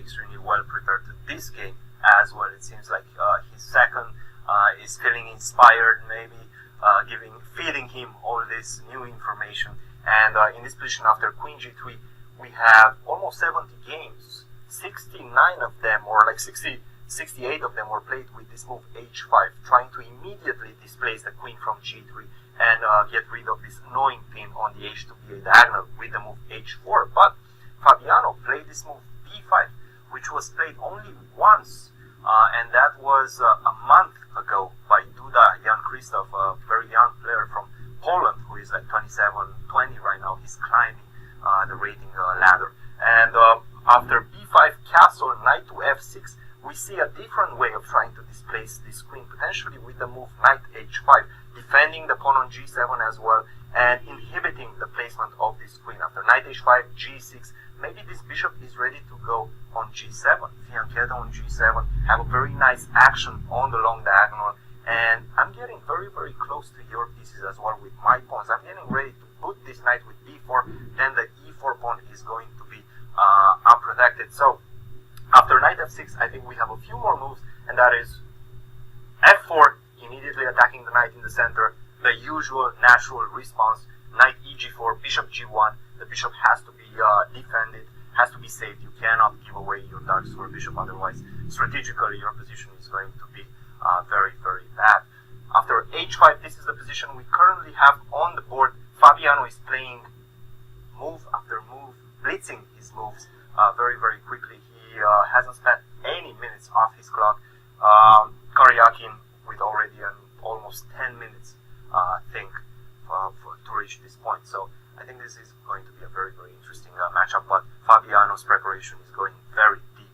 extremely well prepared to this game as well. It seems like his second is feeling inspired, maybe feeding him all this new information. And in this position, after Queen G3, we have almost 70 games. 69 of them, or like 68 of them, were played with this move H5, trying to immediately displace the queen from G3 and get rid of this annoying pin on the H2BA diagonal with the move H4. But Fabiano played this move B5, which was played only once, and that was a month ago by Duda Jan Krzysztof, a very young player from Poland, who is like 27-20 right now. He's climbing the rating ladder. And after B5 castle, knight to F6, we see a different way of trying to displace this queen, potentially with the move knight H5, defending the pawn on G7 as well, and inhibiting the placement of this queen. After knight H5, G6, maybe this bishop is ready to go on G7. Fianchetto on G7, have a very nice action on the long diagonal, and I'm getting very, very close to your pieces as well with my pawns. I'm getting ready to put this knight with B4, then the E4 pawn is going to be unprotected. So after knight F6, I think we have a few more moves, and that is F4, immediately attacking the knight in the center, the usual natural response, knight EG4, bishop G1, the bishop has to be defended, has to be saved. You cannot give away your dark square bishop, otherwise strategically your position is going to be very, very bad. After H5, this is the position we currently have on the board. Fabiano is playing move after move, blitzing his moves very, very quickly. He hasn't spent any minutes off his clock. Karjakin with already an almost 10 minutes thing to reach this point. So I think this is going to be a very, very interesting matchup, but Fabiano's preparation is going very deep.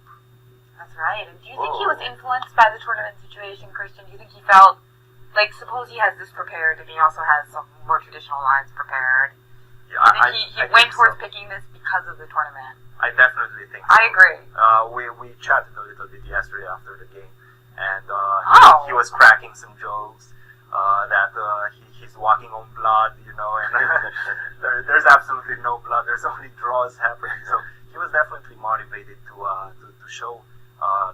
That's right. And do you think he was influenced by the tournament situation, Christian? Do you think he felt, like, suppose he has this prepared and he also has some more traditional lines prepared? Yeah, do you think he went towards picking this because of the tournament? I definitely think so. I agree. We chatted a little bit yesterday after the game, and he was cracking some jokes that he's walking on blood, you know, and there's absolutely no blood. There's only draws happening. So he was definitely motivated to show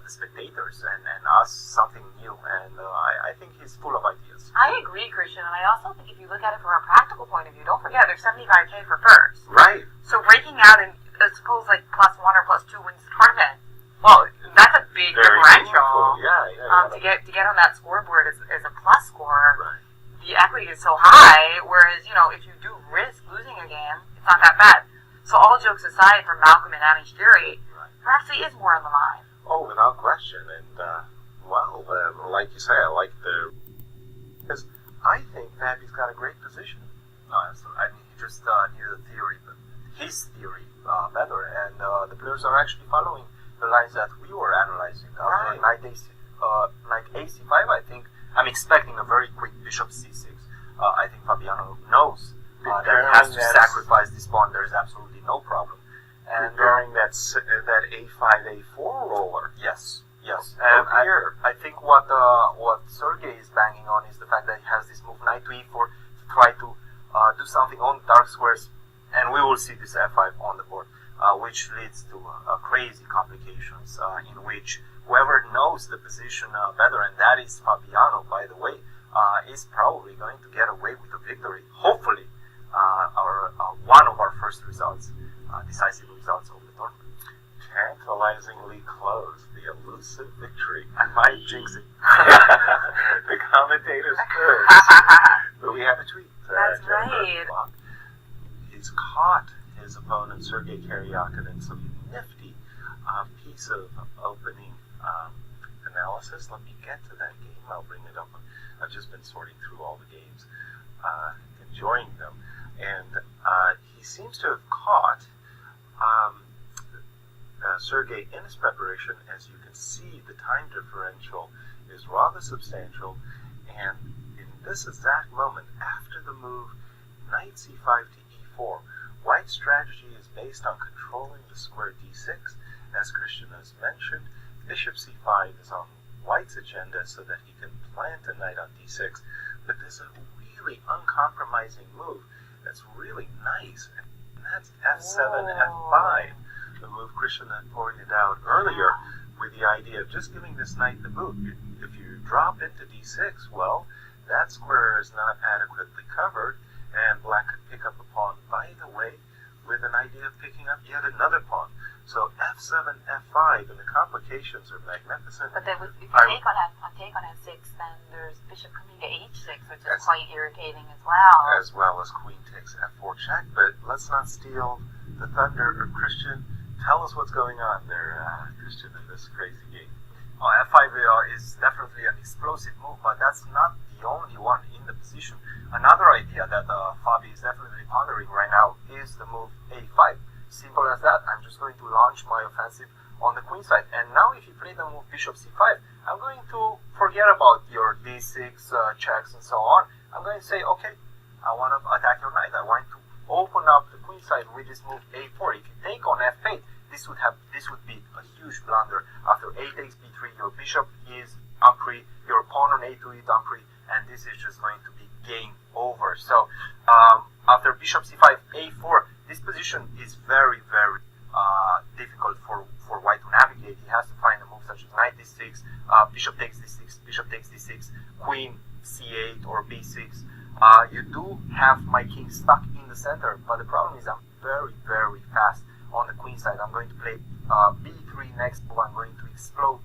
the spectators and us something new, and I think he's full of ideas. I agree, Christian, and I also think if you look at it from a practical point of view, don't forget there's 75K for first. Right. So breaking out and suppose like +1 or +2 wins the tournament. Well, that's a big differential. Yeah. To get on that scoreboard as a plus score, right. The equity is so high. Whereas if you do risk losing a game, it's not that bad. So all jokes aside, from Malcolm and Annie's theory, there actually is more on the line. Oh, without question. And like you say, I like because I think Fabby's got a great position. No, absolutely. I mean, he just knew the theory, but his theory better, and the players are actually following the lines that we were analyzing. Right. Knight AC5, I think I'm expecting a very quick bishop C6. I think Fabiano knows that he has to sacrifice this pawn. There's absolutely no problem. And preparing that A5, A4 roller. Yes. And I think what Sergey is banging on is the fact that he has this move knight to E4 to try to do something on dark squares, and we will see this F5 on the board, which leads to crazy complications in which whoever knows the position better, and that is Fabiano, by the way, is probably going to get away with a victory. Hopefully, one of our first results, decisive results of the tournament. Tantalizingly close, the elusive victory. I might jinx it. The commentators could. But we have a tweet. That's right. He's caught his opponent, Sergey Karjakin, in some nifty piece of opening analysis. Let me get to that game. I'll bring it up. I've just been sorting through all the games, enjoying them. And he seems to have caught Sergey in his preparation. As you can see, the time differential is rather substantial, and in this exact moment, after the move knight c5 to e4, White's strategy is based on controlling the square d6. As Christian has mentioned, bishop c5 is on White's agenda so that he can plant a knight on d6, but there's a really uncompromising move that's really nice, and that's f7, f5. the move Christian had pointed out earlier, with the idea of just giving this knight the boot. If you drop into d6, well, that square is not adequately covered, and black could pick up a pawn, by the way, with an idea of picking up yet another pawn. So f7, f5, and the complications are magnificent. But then if you take on f6, then there's bishop coming to h6, which is quite irritating as well. As well as queen takes f4 check. But let's not steal the thunder of Christian. Tell us what's going on there, Christian, in this crazy game. F5 is definitely an explosive move, but that's not the only one in the position. Another idea that Fabi is definitely pondering right now is the move a5. Simple as that. I'm just going to launch my offensive on the queen side. And now if you play the move bishop c5, I'm going to forget about your d6 checks and so on. I'm going to say, okay, I want to attack your knight. I want to open up the queen side with this move a4. If you take on f8, this would be a huge blunder. After a takes b3, your bishop is unfree, your pawn on a2 is unfree, and this is just going to be game over. So after bishop c5, a4, this position is very, very difficult for white to navigate. He has to find a move such as knight d6, bishop takes d6, bishop takes d6, queen c8 or b6. You do have my king stuck in the center, but the problem is I'm very, very fast on the queen side. I'm going to play b3 next move. I'm going to explode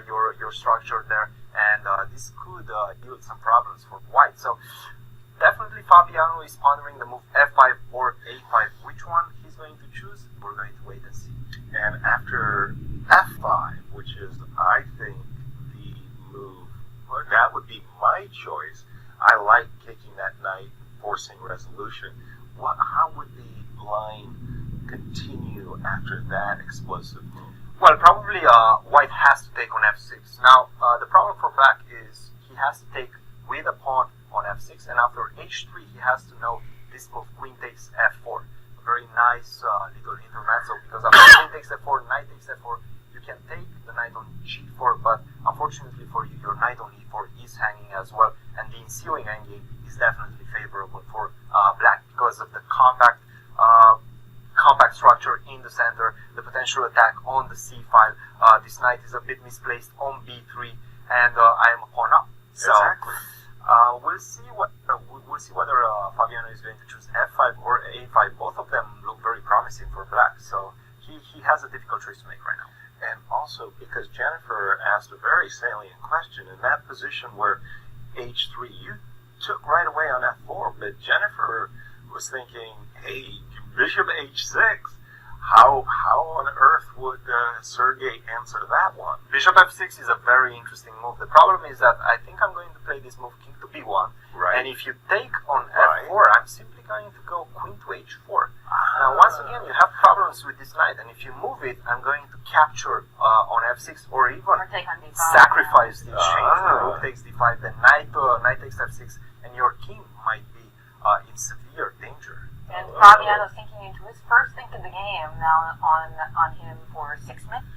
your structure there, and this could yield some problems for white. So definitely Fabiano is pondering the move f5 or a5. Which one he's going to choose, we're going to wait and see. And after f5, which is, I think, the move, well, that would be my choice. I like kicking that knight, forcing resolution. How would the line continue after that explosive move? Well, probably white has to take on f6. Now, the problem for black is he has to take with a pawn on f6, and after h3 he has to know this move queen takes f4. A very nice little intermezzo, because after queen takes f4, knight takes f4, you can take the knight on g4, but unfortunately for you, your knight on e4 is hanging as well, and the ensuing endgame is definitely favorable for black because of the compact structure in the center, the potential attack on the c file. This knight is a bit misplaced on b3, and I am a pawn up. So exactly. We'll see whether Fabiano is going to choose f5 or a5. Both of them look very promising for black, so he has a difficult choice to make right now. And also because Jennifer asked a very salient question in that position where h3, you took right away on f4, but Jennifer was thinking, hey, bishop h6. How on earth would Sergey answer that one? Bishop f6 is a very interesting move. The problem is that I think I'm going to play this move king to b1. Right. And if you take on f4, I'm simply going to go queen to h4. Now, once again, you have problems with this knight, and if you move it, I'm going to capture on f6, or even take on d5, sacrifice the exchange. The rook takes d5, then knight takes f6, and your king might be in severe danger. And Fabiano's thinking into his first think of the game now on him for 6 minutes.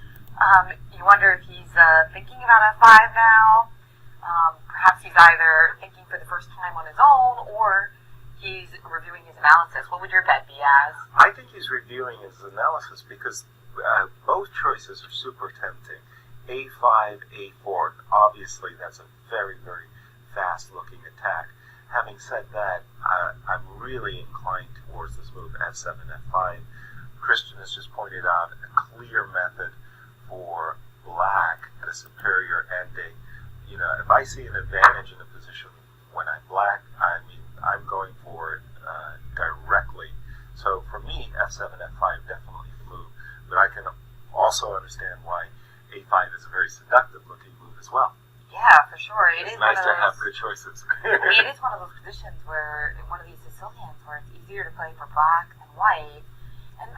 You wonder if he's thinking about f5 now. Perhaps he's either thinking for the first time on his own, or he's reviewing his analysis. What would your bet be as? I think he's reviewing his analysis because both choices are super tempting. a5, a4, obviously that's a very, very fast-looking attack. Having said that, I'm really inclined towards this move f7, f5. Christian has just pointed out a clear method for black at a superior ending. You know, if I see an advantage in a position when I'm black, I'm going for it directly. So for me, f7, f5 definitely the move. But I can also understand why a5 is a very seductive looking move as well. Yeah, for sure. It's nice to have good choices. It is one of those positions where, one of these Sicilians, where it's easier to play for black than white. And